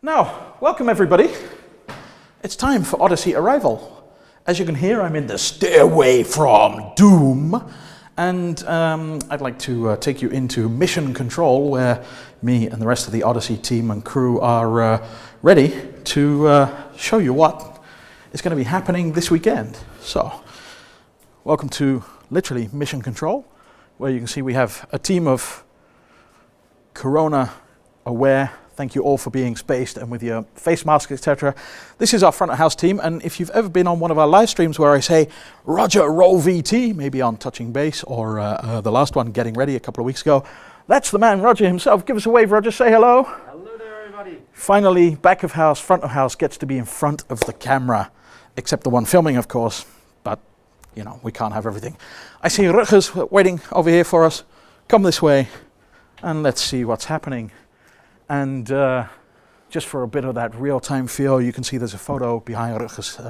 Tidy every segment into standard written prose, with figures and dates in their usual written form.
Now, welcome everybody. It's time for Odyssey Arrival. As you can hear, I'm in the stairway from doom. And I'd like to take you into mission control, where me and the rest of the Odyssey team and crew are ready to show you what is going to be happening this weekend. So, welcome to literally mission control, where you can see we have a team of Corona aware. Thank you all for being spaced and with your face masks, etc. This is our front of house team, and if you've ever been on one of our live streams where I say, Roger, roll VT, maybe on Touching Base or the last one, Getting Ready, a couple of weeks ago, that's the man, Roger himself. Give us a wave, Roger, say hello. Hello there, everybody. Finally, back of house, front of house gets to be in front of the camera, except the one filming, of course, but, you know, we can't have everything. I see Rutgers waiting over here for us. Come this way, and let's see what's happening. And just for a bit of that real-time feel, you can see there's a photo behind Rutgers'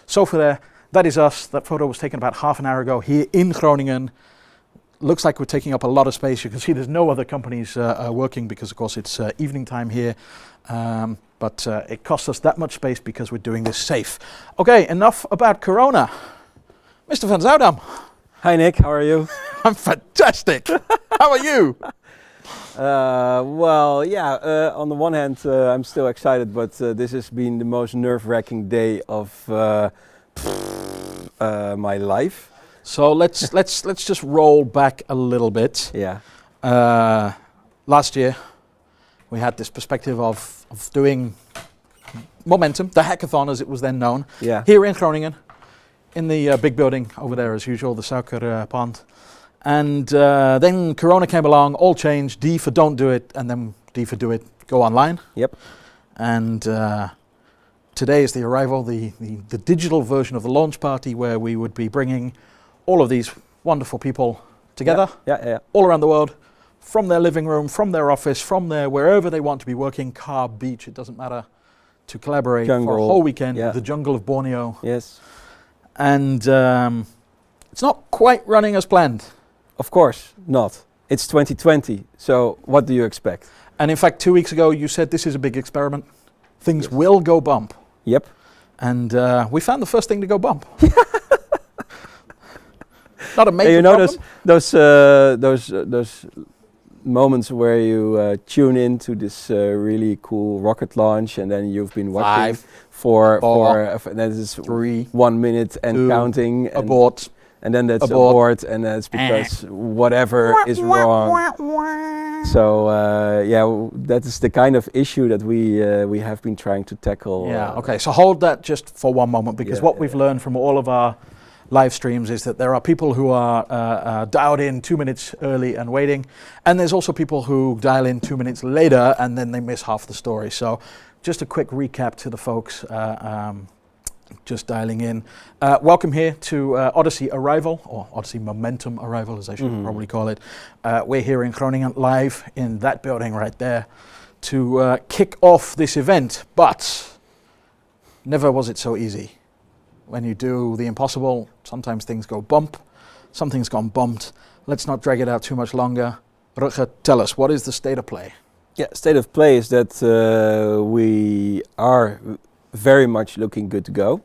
sofa there. That is us. That photo was taken about half an hour ago here in Groningen. Looks like we're taking up a lot of space. You can see there's no other companies working because, of course, it's evening time here. But it costs us that much space because we're doing this safe. Okay, enough about Corona. Mr. Van Zoudam. Hi, Nick. How are you? I'm fantastic. How are you? On the one hand, I'm still excited, but this has been the most nerve-wracking day of my life. So let's just roll back a little bit. Yeah. Last year, we had this perspective of doing Momentum, the hackathon as it was then known, here in Groningen, in the big building over there as usual, the Suiker Pond. And then Corona came along, all changed, D for don't do it, and then D for do it, go online. Yep. And today is the arrival, the digital version of the launch party, where we would be bringing all of these wonderful people together, all around the world, from their living room, from their office, from their wherever they want to be working, car, beach, it doesn't matter, to collaborate for a whole weekend with the jungle of Borneo. Yes. And it's not quite running as planned. Of course not. It's 2020, so what do you expect? And in fact, 2 weeks ago, you said this is a big experiment. Things will go bump. Yep. And we found the first thing to go bump. Not a major you know problem. those moments where you tune into this really cool rocket launch, and then you've been watching 5, for 4, then it's 3, 1 minute and 2, counting. And abort. And then that's abort, and that's because whatever is wrong. So that is the kind of issue that we have been trying to tackle. Yeah. Okay. So hold that just for one moment, because what we've learned from all of our live streams is that there are people who are dialed in 2 minutes early and waiting, and there's also people who dial in 2 minutes later and then they miss half the story. So just a quick recap to the folks just dialing in. Welcome here to Odyssey Arrival, or Odyssey Momentum Arrival as I should probably call it. We're here in Groningen live in that building right there to kick off this event, but never was it so easy. When you do the impossible, sometimes things go bump, something's gone bumped. Let's not drag it out too much longer. Rutger, tell us, what is the state of play? Yeah, state of play is that we are very much looking good to go.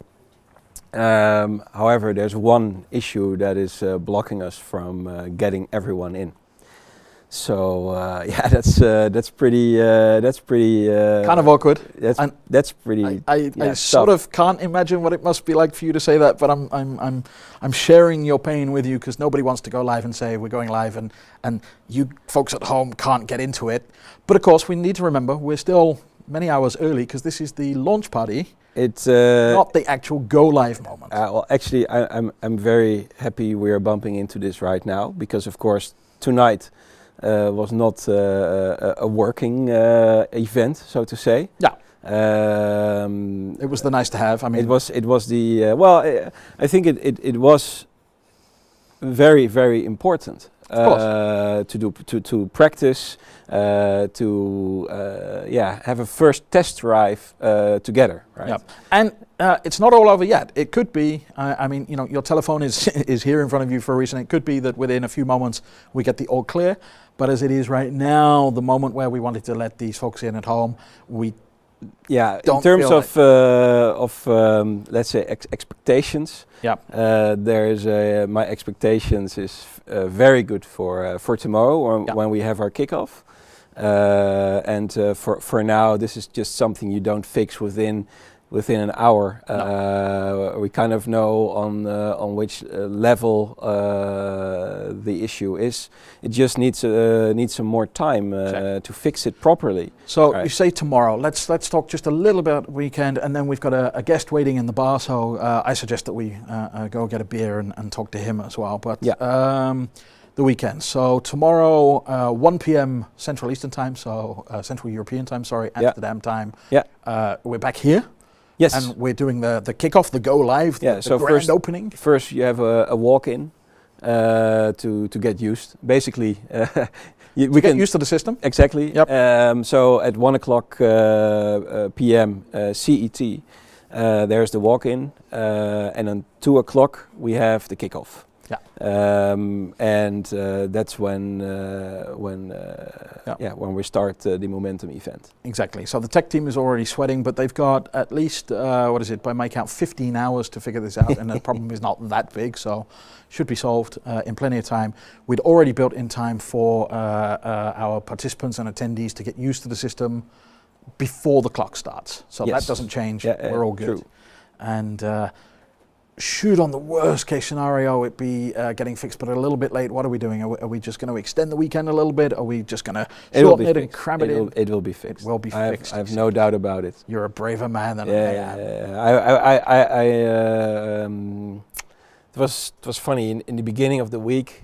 However, there's one issue that is blocking us from getting everyone in. So that's pretty kind of awkward. That's pretty. I sort of can't imagine what it must be like for you to say that, but I'm sharing your pain with you, because nobody wants to go live and say we're going live, and you folks at home can't get into it. But of course, we need to remember we're still many hours early, because this is the launch party. It's not the actual go live moment. Well, actually, I'm very happy we're bumping into this right now, because of course tonight was not a working event, so to say. Yeah. It was the nice to have. I mean, it was the I think it was very, very important to practice, have a first test drive together, right? Yeah. And it's not all over yet. It could be, I mean, you know, your telephone is here in front of you for a reason. It could be that within a few moments we get the all clear. But as it is right now, the moment where we wanted to let these folks in at home, we Yeah, Don't in terms feel of let's say expectations, Yeah. there is my expectations is very good for tomorrow when we have our kickoff, and for now this is just something you don't fix within an hour. We kind of know on which level the issue is. It just needs some more time to fix it properly. So you say tomorrow. Let's talk just a little bit about weekend, and then we've got a guest waiting in the bar. So I suggest that we go get a beer and talk to him as well. But the weekend. So tomorrow, 1 p.m. Central Eastern Time, so Central European Time. Sorry, Amsterdam time. Yeah. We're back here. Yes. And we're doing the kickoff, the go live, the grand opening. First you have a walk-in to get used. Basically, we get used to the system. Exactly. Yep. So at 1 o'clock p.m. CET, there's the walk-in, and at 2 o'clock we have the kickoff. Yeah. And that's when we start the Momentum event. Exactly. So the tech team is already sweating, but they've got at least by my count, 15 hours to figure this out, and the problem is not that big, so should be solved in plenty of time. We'd already built in time for our participants and attendees to get used to the system before the clock starts. So that doesn't change. We're all good. True. And should, on the worst case scenario, it be getting fixed but a little bit late, what are we doing? Are we just going to extend the weekend a little bit? Are we just going to shorten it and cram it in? It will be fixed. It will be fixed. I have no doubt about it. You're a braver man than I am. It was funny in the beginning of the week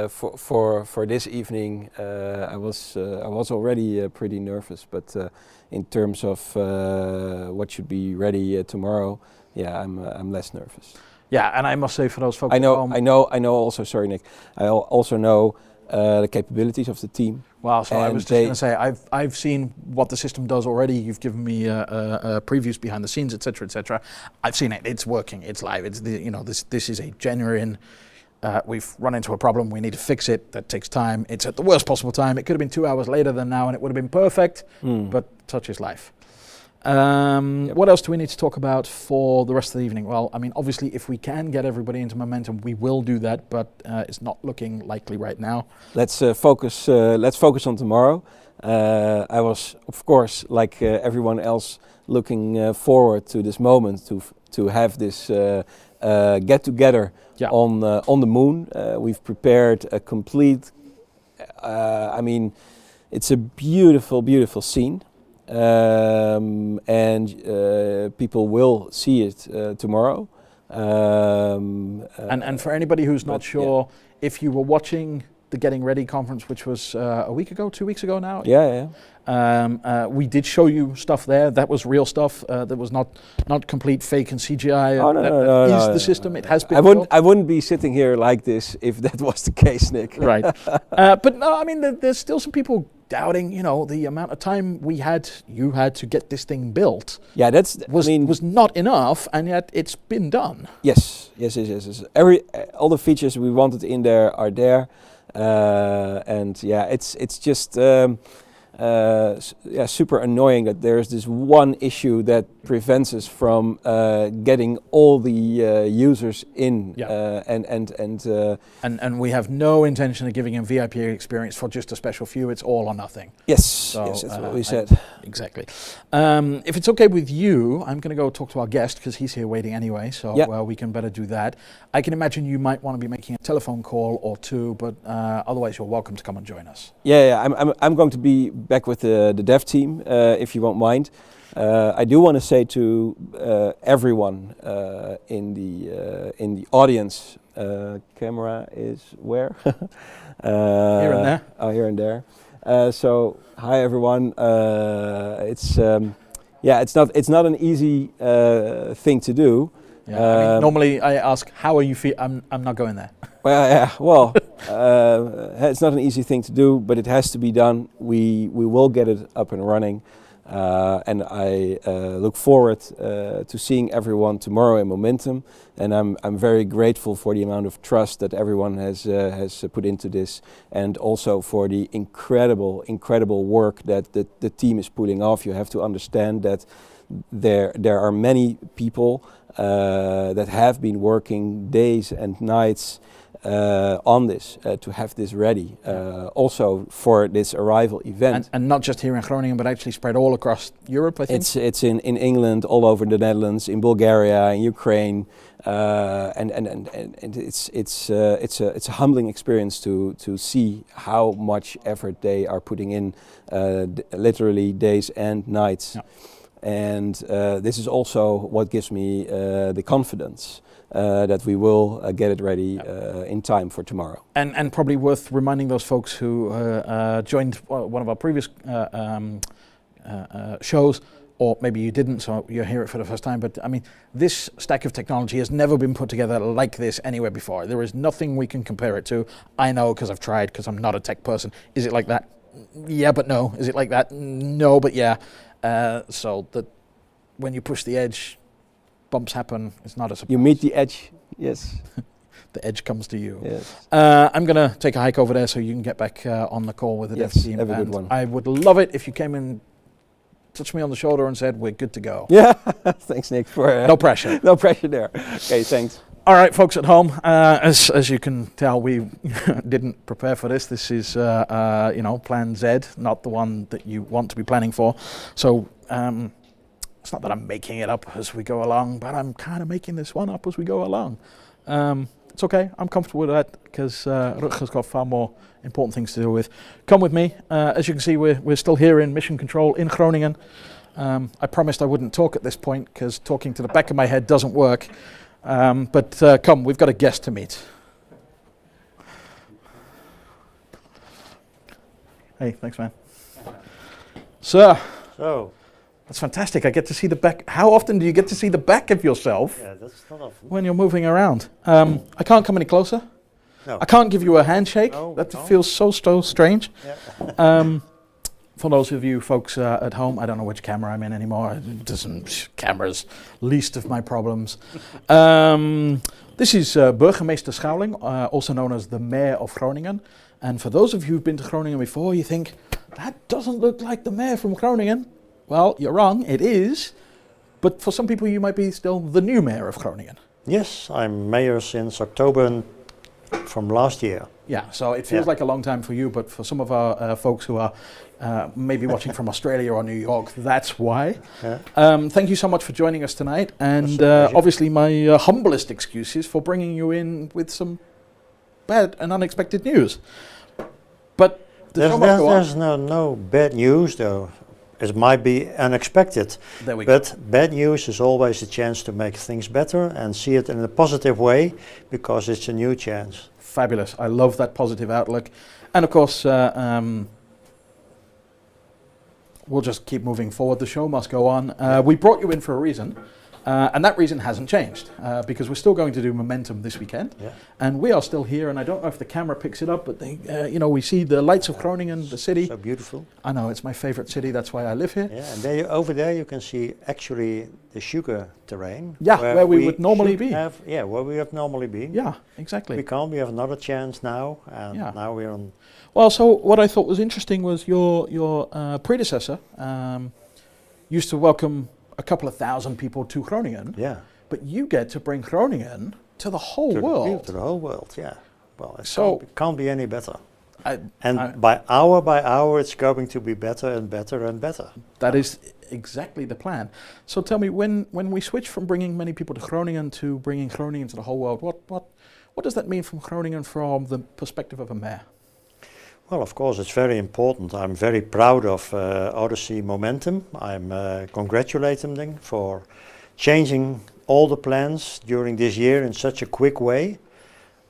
for this evening. I was already pretty nervous, but in terms of what should be ready tomorrow, I'm less nervous. Yeah, and I must say for those folks I know also, sorry Nick, I also know the capabilities of the team. Well, so I was just going to say, I've seen what the system does already. You've given me previews behind the scenes, etc., etc. I've seen it. It's working. It's live. It's this is a genuine. We've run into a problem. We need to fix it. That takes time. It's at the worst possible time. It could have been 2 hours later than now, and it would have been perfect. But such is life. What else do we need to talk about for the rest of the evening? Well, I mean, obviously, if we can get everybody into Momentum, we will do that, but it's not looking likely right now. Let's focus on tomorrow. I was, of course, like everyone else, looking forward to this moment to have this get together on the moon. We've prepared a complete. I mean, it's a beautiful, beautiful scene. And people will see it tomorrow. And for anybody who's not sure, if you were watching the Getting Ready conference, which was a week ago, 2 weeks ago now. We did show you stuff there. That was real stuff. That was not complete fake and CGI. Oh, that is the system. It has been. I wouldn't be sitting here like this if that was the case, Nick. Right. But no, I mean, there's still some people doubting, the amount of time you had to get this thing built. Yeah, was not enough, and yet it's been done. Yes. All the features we wanted in there are there, and it's just super annoying that there's this one issue that prevents us from getting all the users in, and we have no intention of giving them VIP experience for just a special few. It's all or nothing. Yes, that's what we said. Exactly. If it's okay with you, I'm going to go talk to our guest because he's here waiting anyway, so we can better do that. I can imagine you might want to be making a telephone call or two, but otherwise you're welcome to come and join us. I'm going to be back with the dev team, if you won't mind. I do want to say to everyone in the audience, camera is where? Here and there. Oh, here and there. So hi everyone. It's not an easy thing to do. Yeah, I mean, normally I ask, how are you feeling? I'm not going there. It's not an easy thing to do, but it has to be done. We will get it up and running. And I look forward to seeing everyone tomorrow in Momentum. And I'm very grateful for the amount of trust that everyone has put into this, and also for the incredible work that the team is putting off. You have to understand that there are many people that have been working days and nights on this to have this ready, also for this arrival event. And not just here in Groningen, but actually spread all across Europe, I think? It's in England, all over the Netherlands, in Bulgaria, in Ukraine, and it's a humbling experience to see how much effort they are putting in, literally days and nights. Yeah. And this is also what gives me the confidence that we will get it ready in time for tomorrow. And probably worth reminding those folks who joined one of our previous shows, or maybe you didn't, so you hear it for the first time, but I mean, this stack of technology has never been put together like this anywhere before. There is nothing we can compare it to. I know, because I've tried, because I'm not a tech person. Is it like that? Yeah, but no. Is it like that? No, but yeah. So that when you push the edge, bumps happen. It's not a surprise. You meet the edge, yes. The edge comes to you. Yes. I'm going to take a hike over there so you can get back on the call with the dev team. Have a good one. I would love it if you came and touched me on the shoulder and said, we're good to go. Yeah, thanks Nick. For no pressure. No pressure there. Okay, thanks. All right, folks at home, as you can tell, we didn't prepare for this. This is, Plan Z, not the one that you want to be planning for. So it's not that I'm making it up as we go along, but I'm kind of making this one up as we go along. It's okay, I'm comfortable with that, because Rutger's got far more important things to deal with. Come with me. As you can see, we're still here in Mission Control in Groningen. I promised I wouldn't talk at this point, because talking to the back of my head doesn't work. But come, we've got a guest to meet. Hey, thanks, man. So, that's fantastic. I get to see the back. How often do you get to see the back of yourself? Yeah, that's not often. When you're moving around. I can't come any closer. No. I can't give you a handshake. That feels so strange. Yeah. For those of you folks at home, I don't know which camera I'm in anymore. It doesn't, camera's least of my problems. This is Burgemeester Schouwling, also known as the Mayor of Groningen. And for those of you who've been to Groningen before, you think, that doesn't look like the Mayor from Groningen. Well, you're wrong, it is. But for some people, you might be still the new Mayor of Groningen. Yes, I'm mayor since October from last year. Yeah, so it feels like a long time for you, but for some of our folks who are maybe watching from Australia or New York, that's why. Yeah. Thank you so much for joining us tonight, and obviously my humblest excuses for bringing you in with some bad and unexpected news. But there's no bad news, though. It might be unexpected, but bad news is always a chance to make things better and see it in a positive way, because it's a new chance. Fabulous. I love that positive outlook. And of course, we'll just keep moving forward. The show must go on. We brought you in for a reason, and that reason hasn't changed, because we're still going to do Momentum this weekend. Yeah. And we are still here, and I don't know if the camera picks it up, but we see the lights of Groningen, the city. So beautiful. I know, it's my favorite city, that's why I live here. Yeah, and there over there you can see actually the sugar terrain. Yeah, where we would normally be. Where we have normally been. Yeah, exactly. We have another chance now, and now we're on. Well, so what I thought was interesting was your predecessor used to welcome a couple of thousand people to Groningen. Yeah. But you get to bring Groningen to the whole world. To the whole world, yeah. Well, it can't be any better. By hour, it's going to be better and better and better. That is exactly the plan. So tell me, when we switch from bringing many people to Groningen to bringing Groningen to the whole world, what does that mean from Groningen from the perspective of a mayor? Well, of course, it's very important. I'm very proud of Odyssey Momentum. I'm congratulating them for changing all the plans during this year in such a quick way.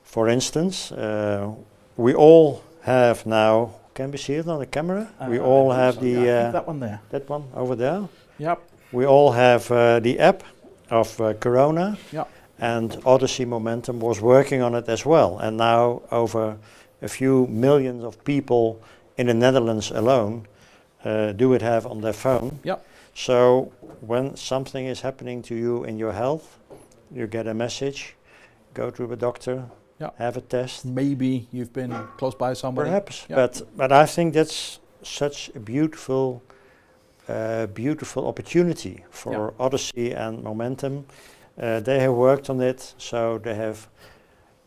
For instance, we all have now, can we see it on the camera? We all have that one there. That one over there? Yep. We all have the app of Corona. Yep. And Odyssey Momentum was working on it as well. And now over a few millions of people in the Netherlands alone do it have on their phone. Yep. So when something is happening to you in your health, you get a message, go to the doctor, have a test. Maybe you've been close by somebody. Perhaps, Yep. but I think that's such a beautiful opportunity for Odyssey and Momentum. They have worked on it, so they have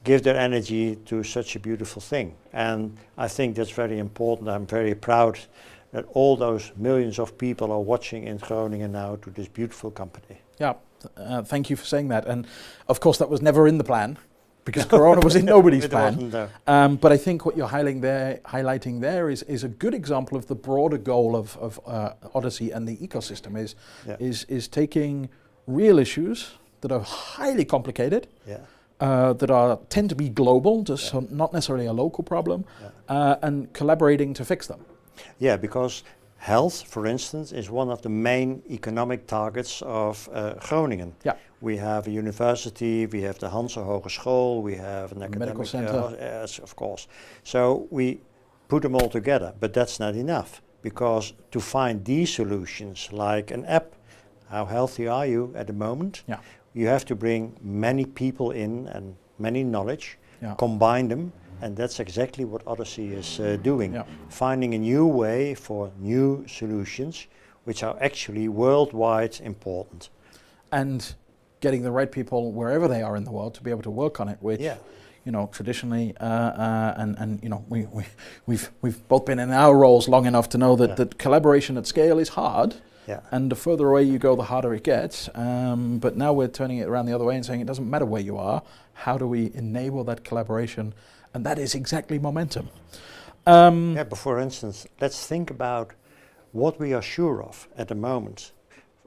give their energy to such a beautiful thing. And I think that's very important. I'm very proud that all those millions of people are watching in Groningen now to this beautiful company. Yeah, thank you for saying that. And of course, that was never in the plan, because Corona was in nobody's plan. But I think what you're highlighting there is a good example of the broader goal of Odyssey and the ecosystem is taking real issues that are highly complicated, that tend to be global, just not necessarily a local problem, and collaborating to fix them. Yeah, because health, for instance, is one of the main economic targets of Groningen. Yeah. We have a university, we have the Hanse Hogeschool, we have an academic medical center. Yes, of course. So we put them all together, but that's not enough, because to find these solutions, like an app, how healthy are you at the moment? Yeah. You have to bring many people in and many knowledge, combine them, and that's exactly what Odyssey is doing. Yeah. Finding a new way for new solutions, which are actually worldwide important. And getting the right people wherever they are in the world to be able to work on it, which you know, traditionally, and you know, we've both been in our roles long enough to know that that collaboration at scale is hard. Yeah. And the further away you go, the harder it gets. But now we're turning it around the other way and saying it doesn't matter where you are. How do we enable that collaboration? And that is exactly Momentum. But for instance, let's think about what we are sure of at the moment.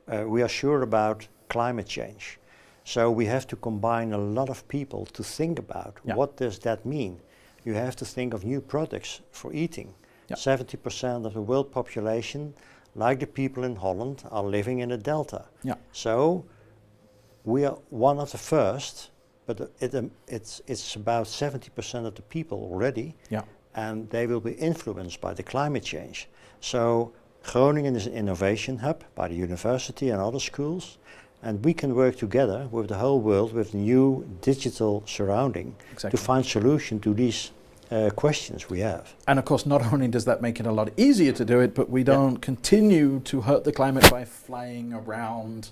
We are sure about climate change. So we have to combine a lot of people to think about what does that mean. You have to think of new products for eating. 70% of the world population, like the people in Holland, are living in a delta. Yeah. So we are one of the first, but it's about 70% of the people already, and they will be influenced by the climate change. So Groningen is an innovation hub by the university and other schools, and we can work together with the whole world with new digital surrounding to find solution to these questions we have. And of course, not only does that make it a lot easier to do it, but we don't continue to hurt the climate by flying around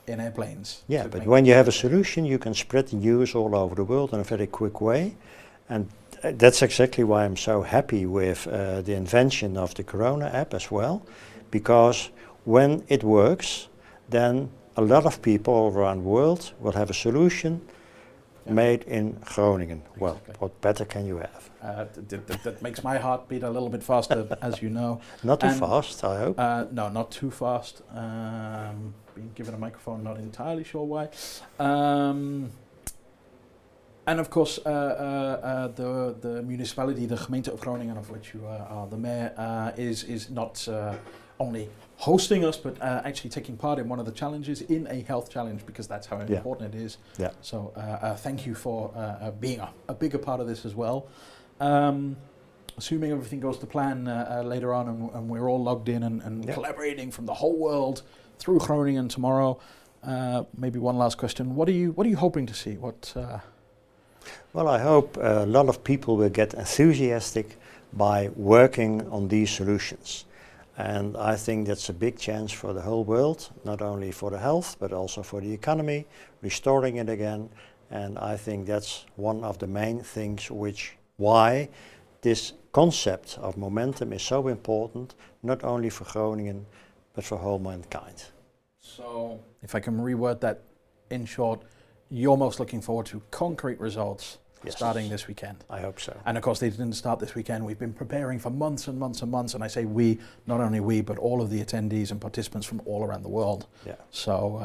in airplanes. Yeah, but when you have a solution, you can spread the news all over the world in a very quick way. And that's exactly why I'm so happy with the invention of the Corona app as well, because when it works, then a lot of people all around the world will have a solution made in Groningen. Well, what better can you have? That makes my heart beat a little bit faster, as you know. Not too fast, I hope. No, not too fast. Being given a microphone, not entirely sure why. And of course, the municipality, the gemeente of Groningen, of which you are the mayor, is not only hosting us, but actually taking part in one of the challenges, in a health challenge, because that's how important it is. Yeah. So thank you for being a bigger part of this as well. Assuming everything goes to plan later on, and we're all logged in and collaborating from the whole world through Groningen tomorrow. Maybe one last question: What are you hoping to see? Well, I hope a lot of people will get enthusiastic by working on these solutions. And I think that's a big chance for the whole world, not only for the health, but also for the economy, restoring it again. And I think that's one of the main things why this concept of momentum is so important, not only for Groningen, but for whole mankind. So, if I can reword that in short, you're most looking forward to concrete results starting this weekend. I hope so. And of course, they didn't start this weekend. We've been preparing for months and months and months. And I say we, not only we, but all of the attendees and participants from all around the world. Yeah. So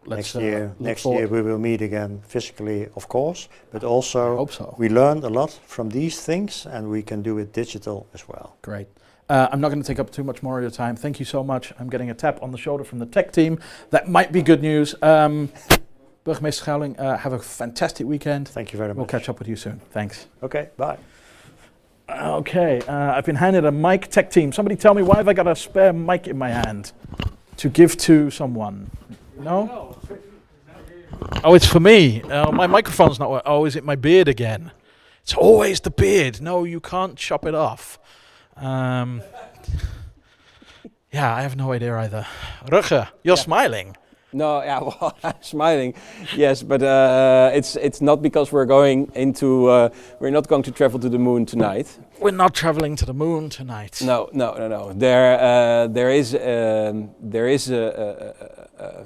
next year we will meet again physically, of course, but also we learned a lot from these things, and we can do it digital as well. Great. I'm not going to take up too much more of your time. Thank you so much. I'm getting a tap on the shoulder from the tech team. That might be good news. Burgemeester Schouwing, have a fantastic weekend. Thank you very much. We'll catch up with you soon. Thanks. Okay, bye. Okay, I've been handed a mic. Tech team, somebody tell me, why have I got a spare mic in my hand to give to someone? No? Oh, it's for me. My microphone's not. Oh, is it my beard again? It's always the beard. No, you can't chop it off. Yeah, I have no idea either. Rutger, you're smiling. No, yeah, well, I'm smiling. Yes, but it's not because we're not going to travel to the moon tonight. We're not traveling to the moon tonight. No. There is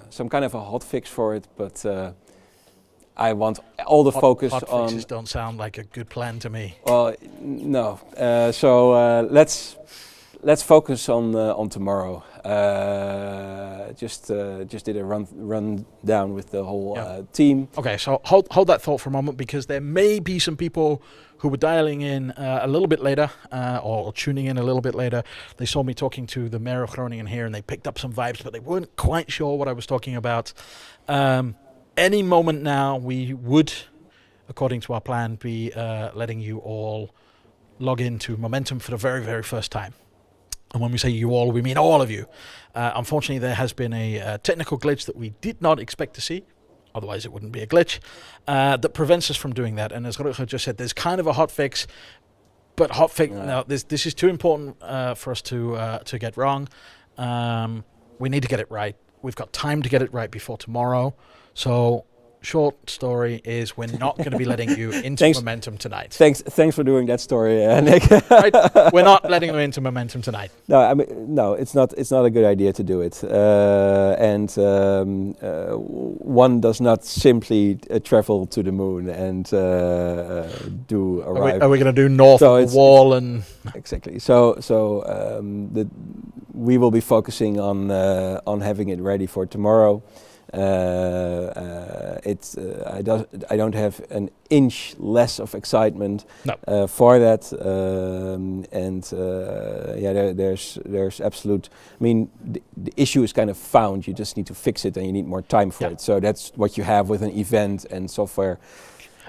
some kind of a hot fix for it, but I want all the focus hot on. Fixes don't sound like a good plan to me. Well, no. So let's focus on tomorrow. Just did a run down with the whole team. Okay, so hold that thought for a moment, because there may be some people who were dialing in a little bit later or tuning in a little bit later. They saw me talking to the mayor of Groningen here, and they picked up some vibes, but they weren't quite sure what I was talking about. Any moment now, we would, according to our plan, be letting you all log into Momentum for the very, very first time. And when we say you all, we mean all of you. Unfortunately, there has been a technical glitch that we did not expect to see. Otherwise, it wouldn't be a glitch. That prevents us from doing that. And as Rutger just said, there's kind of a hot fix. But hot fix, no, this is too important for us to get wrong. We need to get it right. We've got time to get it right before tomorrow. So short story is we're not going to be letting you into Momentum tonight. Thanks for doing that story, Nick. Right? We're not letting you into Momentum tonight. No, I mean, no, it's not a good idea to do it. One does not simply travel to the moon and do arrive. Are we going to do north of the wall and exactly? So we will be focusing on having it ready for tomorrow. I don't have an inch less of excitement for that, there's absolute. I mean, the issue is kind of found. You just need to fix it, and you need more time for it. So that's what you have with an event and software.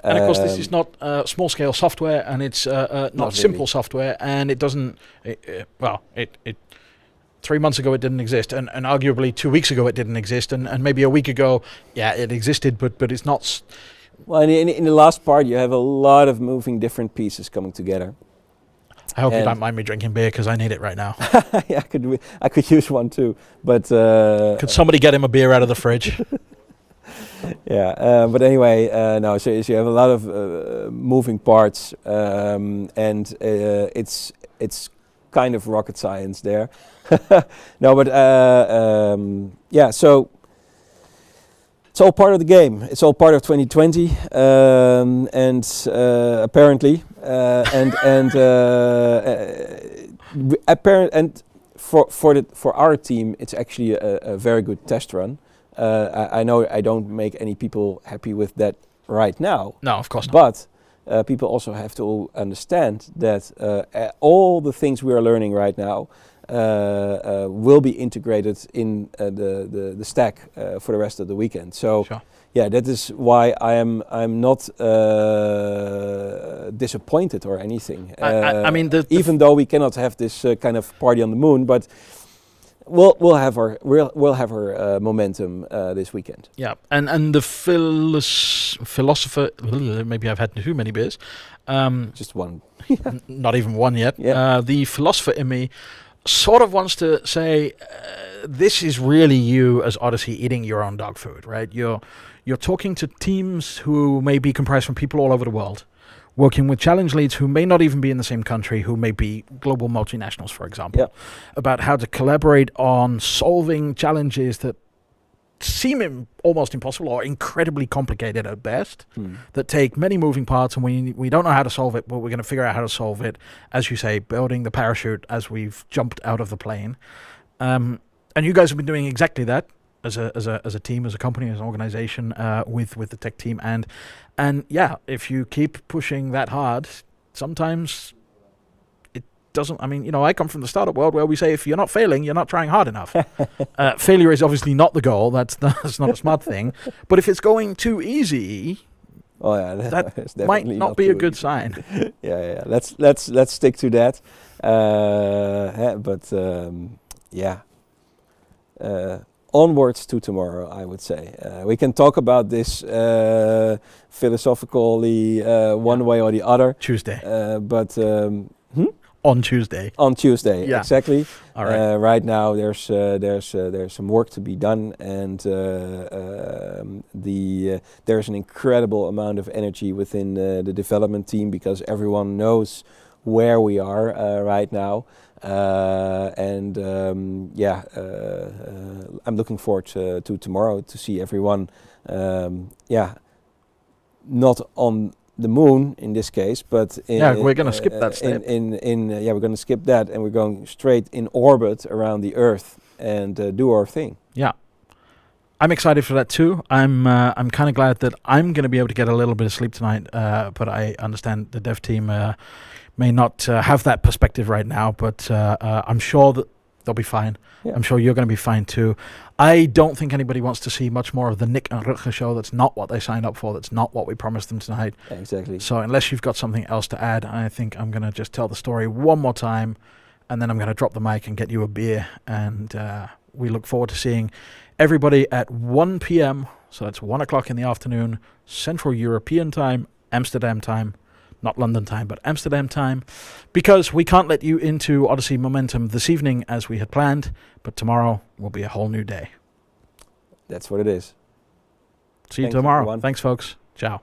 And of course, this is not small-scale software, and it's not simple really. Software, and it doesn't. It 3 months ago it didn't exist, and arguably 2 weeks ago it didn't exist, and maybe a week ago, it existed, but it's not. Well, in the last part, you have a lot of moving different pieces coming together. I hope you don't mind me drinking beer, because I need it right now. Yeah, I could use one too, but could somebody get him a beer out of the fridge? Yeah, but anyway, no. So you have a lot of moving parts, and it's kind of rocket science there. No, but so it's all part of the game. It's all part of 2020, and apparently, for our team, it's actually a very good test run. I know I don't make any people happy with that right now. No, of course not. But people also have to understand that all the things we are learning right now will be integrated in the stack for the rest of the weekend. So, yeah, that is why I'm not disappointed or anything. I mean, even though we cannot have this kind of party on the moon, but we'll have our momentum this weekend. Yeah, and the philosopher. Maybe I've had too many beers. Just one. Not even one yet. Yeah. The philosopher in me sort of wants to say, this is really you as Odyssey eating your own dog food, right? You're talking to teams who may be comprised from people all over the world, working with challenge leads who may not even be in the same country, who may be global multinationals, for example, about how to collaborate on solving challenges that seem almost impossible or incredibly complicated at best, that take many moving parts, and we don't know how to solve it, but we're going to figure out how to solve it, as you say, building the parachute as we've jumped out of the plane. And you guys have been doing exactly that as a team, as a company, as an organization, with the tech team, and yeah, if you keep pushing that hard, sometimes it doesn't. I mean, I come from the startup world where we say if you're not failing, you're not trying hard enough. Failure is obviously not the goal. That's not a smart thing. But if it's going too easy, Oh yeah, That that's might definitely not be a too good easy. sign. Yeah. Let's stick to that. But yeah. Onwards to tomorrow, I would say. We can talk about this philosophically one way or the other. Tuesday. But On Tuesday. on Tuesday, Yeah. exactly. All right. Right now, there's some work to be done, and there's an incredible amount of energy within the development team because everyone knows where we are right now. I'm looking forward to tomorrow to see everyone. Not on the moon in this case, but We're going to skip that step. we're going to skip that, and we're going straight in orbit around the Earth and do our thing. Yeah. I'm excited for that too. I'm kind of glad that I'm going to be able to get a little bit of sleep tonight, but I understand the dev team may not have that perspective right now, but I'm sure that they'll be fine. Yeah. I'm sure you're going to be fine too. I don't think anybody wants to see much more of the Nick and Rutger show. That's not what they signed up for. That's not what we promised them tonight. Exactly. So unless you've got something else to add, I think I'm going to just tell the story one more time, and then I'm going to drop the mic and get you a beer. And we look forward to seeing everybody at 1 p.m. So that's 1 o'clock in the afternoon, Central European time, Amsterdam time. Not London time, but Amsterdam time, because we can't let you into Odyssey Momentum this evening as we had planned, but tomorrow will be a whole new day. That's what it is. See you Thanks, tomorrow. everyone. Thanks, folks. Ciao.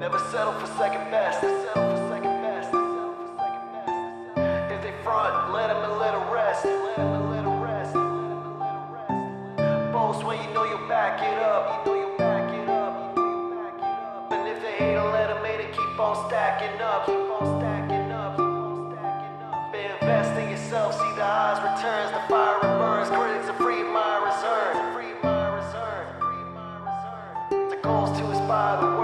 Never settle for second best. If they front, let them and let them rest. Boast when you know you'll back it up. And if they hate, let them hate it, keep on stacking up. Invest in yourself, see the eyes returns, the fire burns. Critics are free mind reserve. The goals to inspire the world.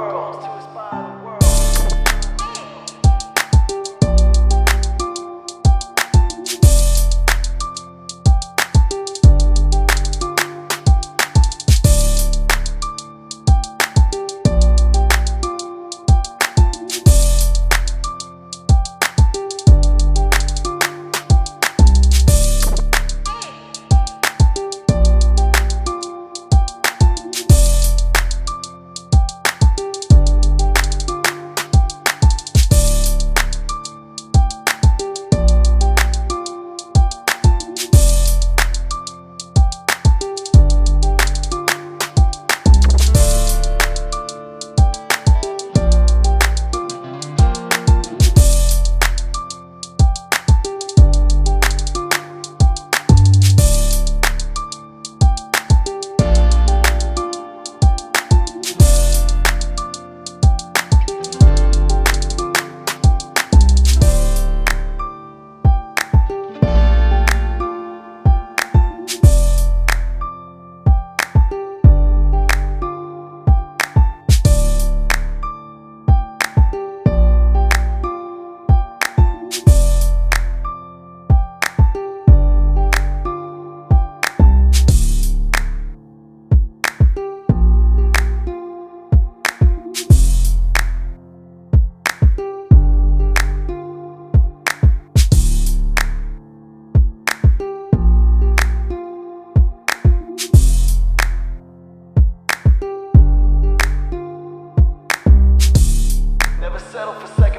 Never settle for second.